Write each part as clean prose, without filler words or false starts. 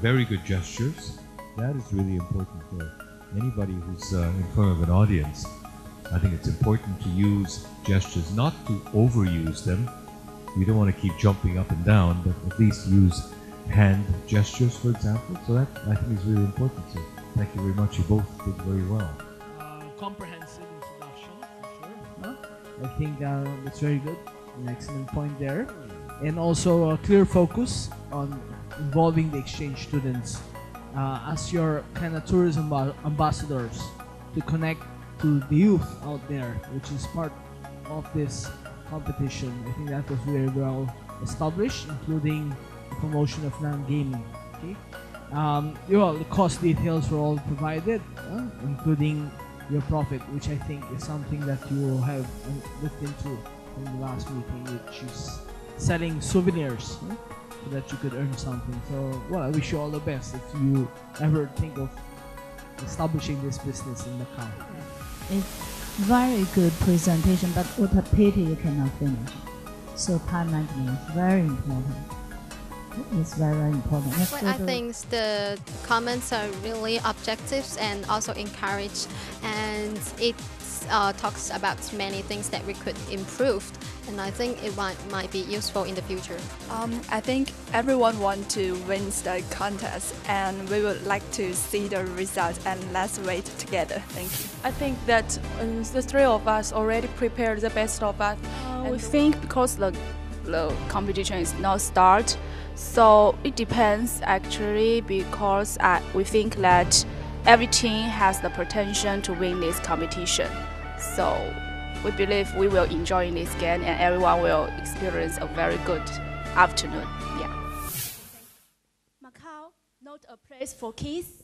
very good gestures. That is really important for anybody who's in front of an audience. I think it's important to use gestures, not to overuse them. You don't want to keep jumping up and down, but at least use hand gestures, for example. So that, I think, is really important. So thank you very much. You both did very well. Comprehensive introduction, for sure. I think that's very good. An excellent point there. And also a clear focus on involving the exchange students as your kind of tourism ambassadors to connect to the youth out there, which is part of this competition. I think that was very well established, including the promotion of non-gaming. Okay, the cost details were all provided, including your profit, which I think is something that you will have looked into in the last meeting, which is selling souvenirs so that you could earn something. So, well, I wish you all the best if you ever think of establishing this business in Macau. It's very good presentation, but what a pity you cannot finish. So time management is very important. It's very, very important. Well, I think the comments are really objective and also encourage, and it talks about many things that we could improve, and I think it might be useful in the future. I think everyone wants to win the contest, and we would like to see the result, and let's wait together. Thank you. I think that the three of us already prepared the best of us. We think because the competition is not start, so it depends actually, because we think that every team has the potential to win this competition. So we believe we will enjoy this game and everyone will experience a very good afternoon. Yeah. Macau, not a place for kids?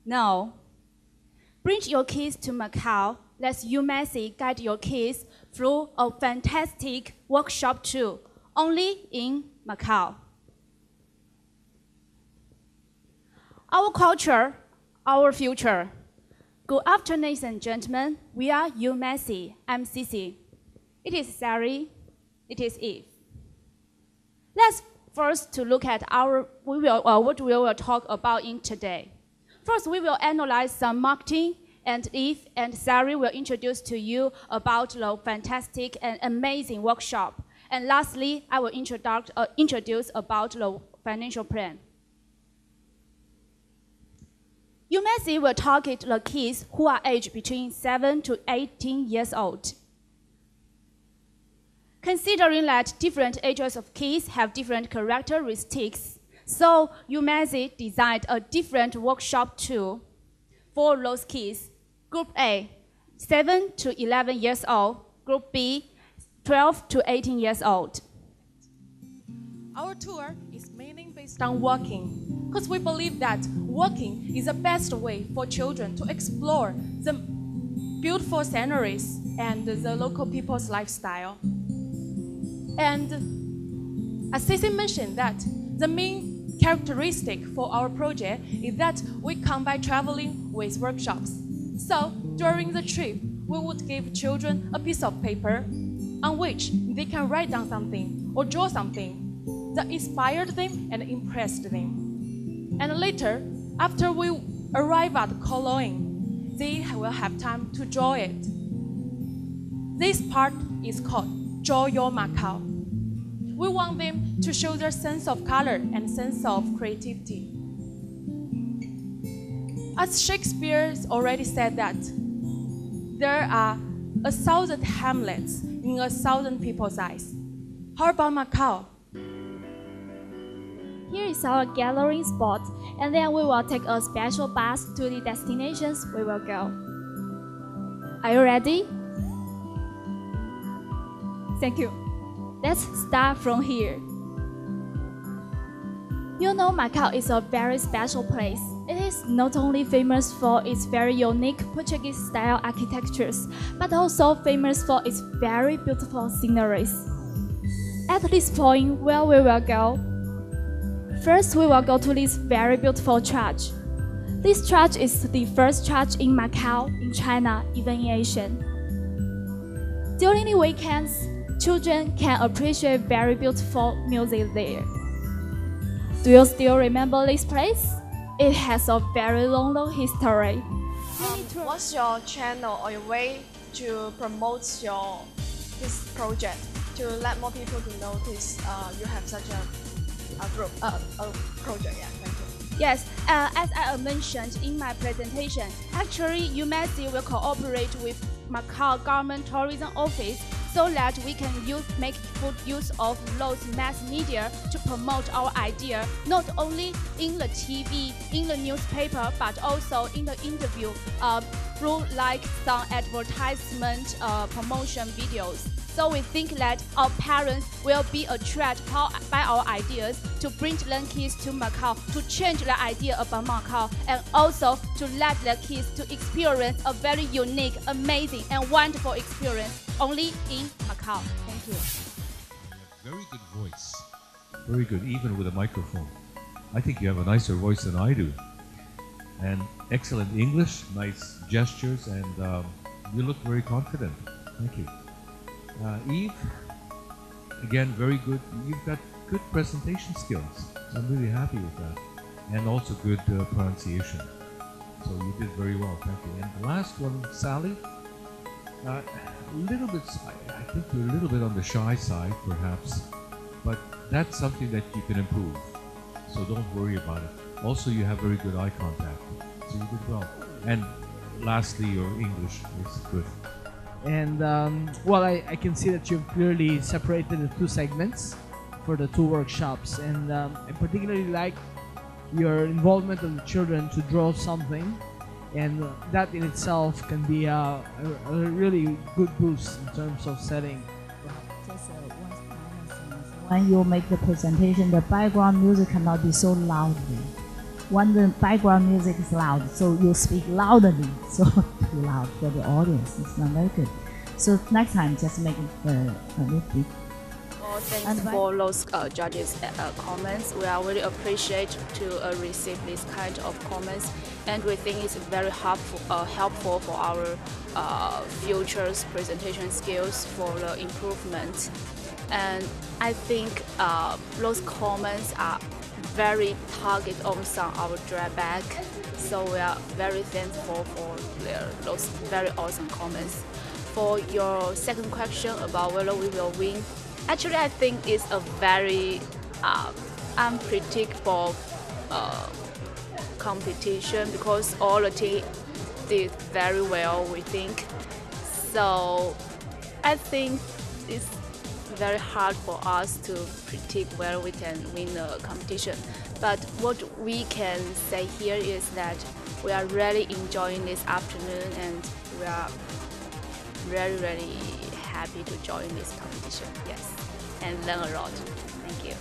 No. Bring your kids to Macau. Let UMassy guide your kids through a fantastic workshop tour, only in Macau. Our culture, our future. Good afternoon, ladies and gentlemen. We are UMassy, MCC. It is Sari. It is Eve. Let's first to look at what we will talk about in today. First, we will analyze some marketing, and Eve and Sari will introduce to you about the fantastic and amazing workshop. And lastly, I will introduce about the financial plan. UMassy will target the kids who are aged between 7 to 18 years old. Considering that different ages of kids have different characteristics, so UMassy designed a different workshop tool for those kids. Group A, 7 to 11 years old. Group B, 12 to 18 years old. Our tour is mainly based on walking, because we believe that walking is the best way for children to explore the beautiful sceneries and the local people's lifestyle. And as Ceci mentioned, that the main characteristic for our project is that we combine traveling with workshops. So during the trip, we would give children a piece of paper on which they can write down something or draw something that inspired them and impressed them. And later, after we arrive at Kowloon, they will have time to draw it. This part is called Draw Your Macau. We want them to show their sense of color and sense of creativity. As Shakespeare already said that there are 1,000 hamlets in 1,000 people's eyes. How about Macau? Here is our gathering spot, and then we will take a special bus to the destinations we will go. Are you ready? Thank you. Let's start from here. You know, Macau is a very special place. It is not only famous for its very unique Portuguese-style architectures, but also famous for its very beautiful sceneries. At this point, where we will go? First, we will go to this very beautiful church. This church is the first church in Macau, in China, even in Asia. During the weekends, children can appreciate very beautiful music there. Do you still remember this place? It has a very long history. What's your channel or your way to promote this project to let more people to notice you have such a group, a project? Yeah, thank you. Yes, as I mentioned in my presentation, actually UMassy will cooperate with Macau Government Tourism Office so that we can make full use of those mass media to promote our idea, not only in the TV, in the newspaper, but also in the interview through like some advertisement promotion videos. So we think that our parents will be attracted by our ideas to bring the kids to Macau, to change the idea about Macau, and also to let the kids to experience a very unique, amazing, and wonderful experience only in Macau. Thank you. Very good voice. Very good, even with a microphone. I think you have a nicer voice than I do. And excellent English, nice gestures, and you look very confident. Thank you. Eve, again, very good. You've got good presentation skills. I'm really happy with that. And also good pronunciation. So you did very well, thank you. And the last one, Sally, a little bit, I think you're a little bit on the shy side, perhaps, but that's something that you can improve. So don't worry about it. Also, you have very good eye contact. So you did well. And lastly, your English is good. And well, I can see that you've clearly separated the two segments for the two workshops, and I particularly like your involvement of the children to draw something, and that in itself can be a really good boost in terms of setting. Just when you make the presentation, the background music cannot be so loudly. When the background music is loud, so you speak loudly, so too loud for the audience. It's not very good. So next time, just make it a little bit. Well, thanks for those judges' comments. We are really appreciate to receive this kind of comments, and we think it's very helpful for our future's presentation skills for the improvement. And I think those comments are very targeted on our drawback, so we are very thankful for those very awesome comments. For your second question about whether we will win, actually I think it's a very unpredictable competition because all the teams did very well, we think. So I think it's very hard for us to predict where we can win the competition. But what we can say here is that we are really enjoying this afternoon, and we are really, really happy to join this competition. Yes, and learn a lot. Thank you.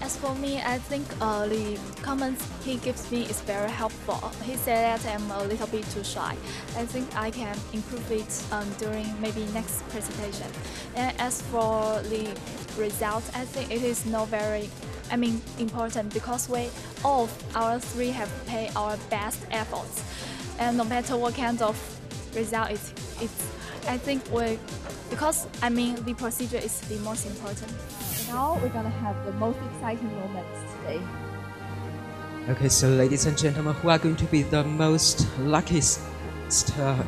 As for me, I think the comments he gives me is very helpful. He said that I'm a little bit too shy. I think I can improve it during maybe next presentation. And as for the result, I think it is not very, important because we all of our three have paid our best efforts, and no matter what kind of result I think because the procedure is the most important. Now we're gonna have the most exciting moments today. Okay, so ladies and gentlemen, who are going to be the most luckiest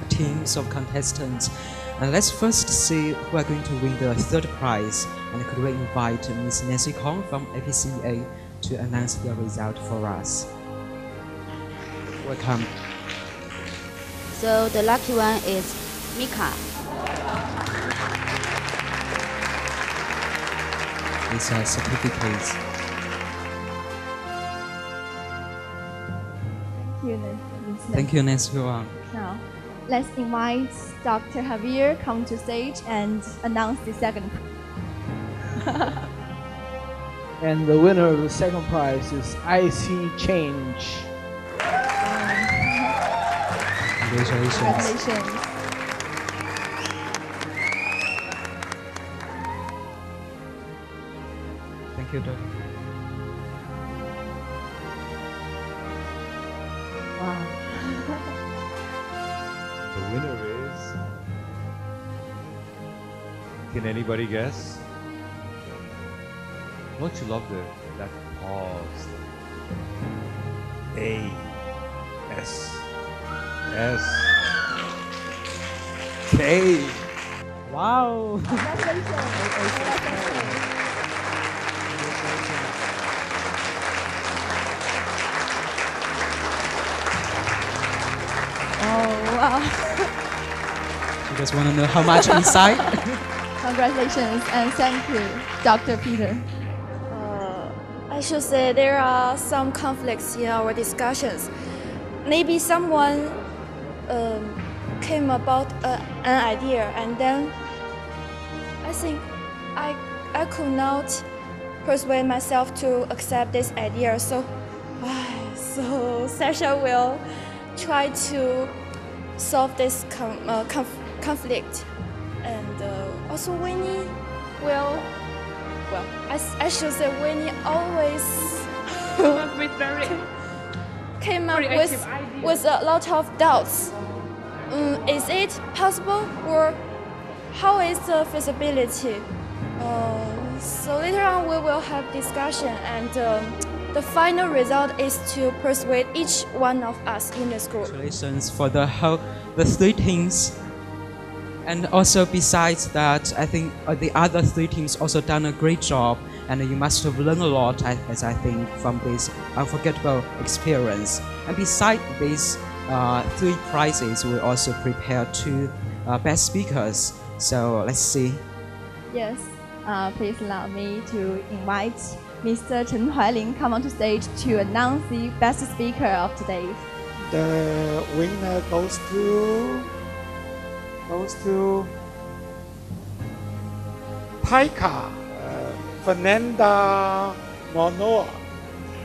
teams of contestants? And let's first see who are going to win the third prize. And could we invite Miss Nancy Kong from APCEA to announce the result for us? Welcome. So the lucky one is Mika. These are certificates. Thank you, Nancy Wang. Now, let's invite Dr. Javier come to stage and announce the second. And the winner of the second prize is IC Change. Congratulations. Congratulations. Thank you, Doctor. Wow. The winner is... Can anybody guess? Don't you love that pause? A, S, S, K. Wow! Oh, wow. You guys want to know how much inside? Congratulations and thank you, Dr. Peter. I should say there are some conflicts in our discussions. Maybe someone came about an idea, and then I think I could not persuade myself to accept this idea. So Sasha will try to solve this conflict, and also Winnie will. Well, I should say Winnie always came up with a lot of doubts. Is it possible, or how is the feasibility? So later on we will have discussion, and the final result is to persuade each one of us in this group. Congratulations for the three teams. And also besides that, I think the other three teams also done a great job, and you must have learned a lot, as I think, from this unforgettable experience. And besides these three prizes, we also prepared two best speakers. So let's see. Yes, please allow me to invite Mr. Chen Huailing come onto stage to announce the best speaker of today. The winner goes to Taika, Fernanda Monoa.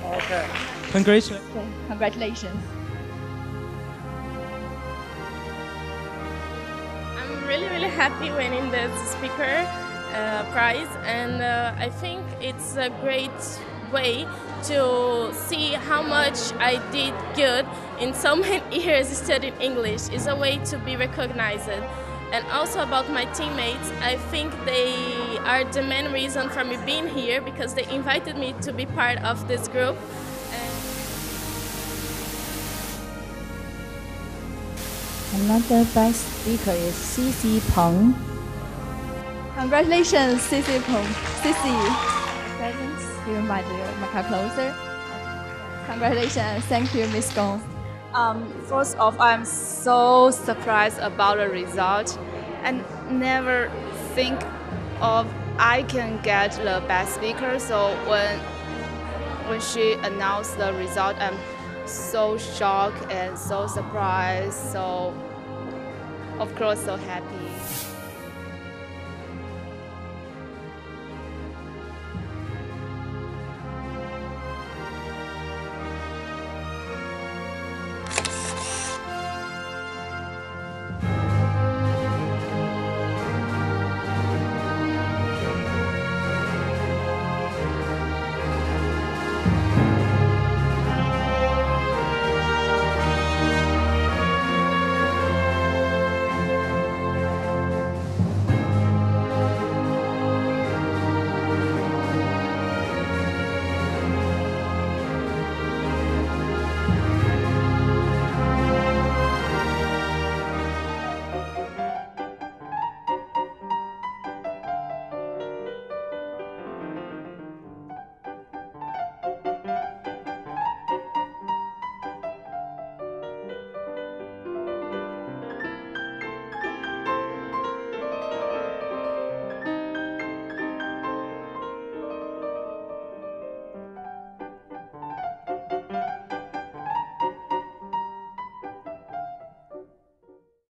Okay. Congratulations. Okay, congratulations. I'm really happy winning this speaker prize, and I think it's a great way to see how much I did good in so many years studying English. It's a way to be recognized. And also about my teammates, I think they are the main reason for me being here, because they invited me to be part of this group. Another best speaker is Cici Peng. Congratulations, Cici Peng. Cici, presents given by the Macau closer. Congratulations, thank you, Miss Gong. First off, I'm so surprised about the result, and never think of I can get the best speaker. So when she announced the result, I'm so shocked and so surprised. So of course, so happy.